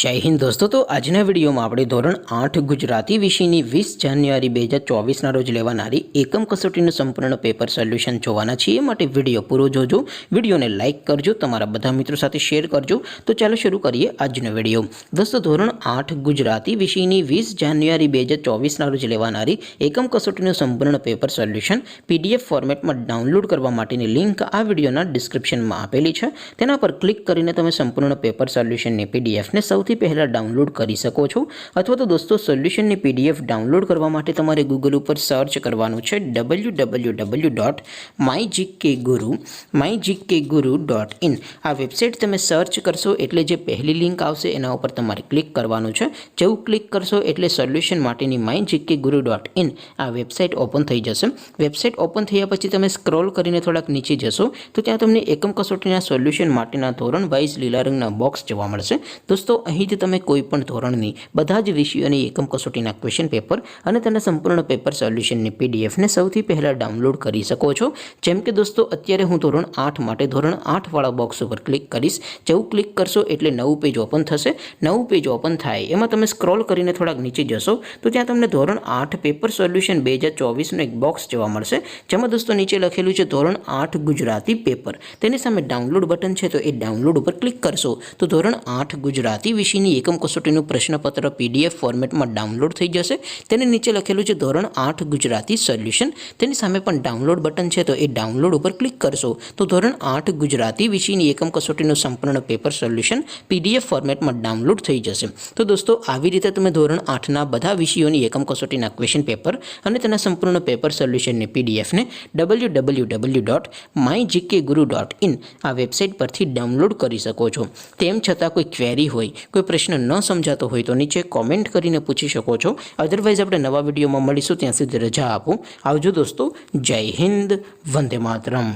जय हिंद दोस्तों। तो આજના વિડીયોમાં આપણે ધોરણ 8 ગુજરાતી વિષયની 20 જાન્યુઆરી 2024ના રોજ લેવાનારી એકમ કસોટીનું સંપૂર્ણ પેપર સોલ્યુશન જોવાના છીએ। માટે વિડીયો પૂરો જોજો, વિડીયોને લાઇક કરજો, તમારા બધા મિત્રો સાથે શેર કરજો। તો ચાલો શરૂ કરીએ આજનો વિડીયો। દોસ્તો ધોરણ 8 ગુજરાતી વિષયની 20 જાન્યુઆરી 2024ના રોજ લેવાનારી એકમ કસોટીનું સંપૂર્ણ પેપર સોલ્યુશન પીડીએફ ફોર્મેટમાં ડાઉનલોડ કરવા માટેની લિંક આ વિડીયોના ડિસ્ક્રિપ્શનમાં આપેલી છે। તેના પર ક્લિક કરીને તમે સંપૂર્ણ પેપર સોલ્યુશનની પીડીએફને સૌથી પહેલા ડાઉનલોડ કરી શકો છો। અથવા તો દોસ્તો સોલ્યુશનની પીડીએફ ડાઉનલોડ કરવા માટે તમારે ગૂગલ ઉપર સર્ચ કરવાનું છે www.mygkguru.in। આ વેબસાઇટ તમે સર્ચ કરશો એટલે જે પહેલી લિંક આવશે એના ઉપર તમારે ક્લિક કરવાનું છે। જેવું ક્લિક કરશો એટલે સોલ્યુશન માટેની mygkguru.in આ વેબસાઇટ ઓપન થઈ જશે। વેબસાઇટ ઓપન થયા પછી તમે સ્ક્રોલ કરીને થોડાક નીચે જશો તો ત્યાં તમને એકમ કસોટીના સોલ્યુશન માટેના ધોરણ વાઇઝ લીલા રંગના બોક્સ જોવા મળશે। દોસ્તો અહીંથી તમે કોઈપણ ધોરણની બધા જ વિષયોની એકમ કસોટીના ક્વેશ્ચન પેપર અને તેના સંપૂર્ણ પેપર સોલ્યુશનની પીડીએફને સૌથી પહેલાં ડાઉનલોડ કરી શકો છો। જેમ કે દોસ્તો અત્યારે હું ધોરણ 8 માટે ધોરણ 8 વાળા બોક્સ ઉપર ક્લિક કરીશ। જેવું ક્લિક કરશો એટલે નવું પેજ ઓપન થશે। નવું પેજ ઓપન થાય એમાં તમે સ્ક્રોલ કરીને થોડાક નીચે જશો તો ત્યાં તમને ધોરણ 8 પેપર સોલ્યુશન 2024નું એક બોક્સ જોવા મળશે। જેમાં દોસ્તો નીચે લખેલું છે ધોરણ 8 ગુજરાતી પેપર। તેની સામે ડાઉનલોડ બટન છે તો એ ડાઉનલોડ ઉપર ક્લિક કરશો તો ધોરણ 8 ગુજરાતી વિષયની એકમ કસોટીનું પ્રશ્નપત્ર પીડીએફ ફોર્મેટમાં ડાઉનલોડ થઈ જશે। તેની નીચે લખેલું છે ધોરણ 8 ગુજરાતી સોલ્યુશન। તેની સામે પણ ડાઉનલોડ બટન છે તો એ ડાઉનલોડ ઉપર ક્લિક કરશો તો ધોરણ 8 ગુજરાતી વિષયની એકમ કસોટીનું સંપૂર્ણ પેપર સોલ્યુશન પીડીએફ ફોર્મેટમાં ડાઉનલોડ થઈ જશે। તો દોસ્તો આવી રીતે તમે ધોરણ 8ના બધા વિષયોની એકમ કસોટીના ક્વેશ્ચન પેપર અને તેના સંપૂર્ણ પેપર સોલ્યુશનની પીડીએફને www.mygkguru.in આ વેબસાઇટ પરથી ડાઉનલોડ કરી શકો છો। તેમ છતાં કોઈ ક્વેરી હોય, કોઈ પ્રશ્ન ન સમજાતો હોય તો નીચે કોમેન્ટ કરીને પૂછી શકો છો। અધરવાઇઝ આપણે નવા વિડીયોમાં મળીશું, ત્યાં સુધી રજા આપો। આવજો દોસ્તો। જય હિન્દ, વંદે માતરમ।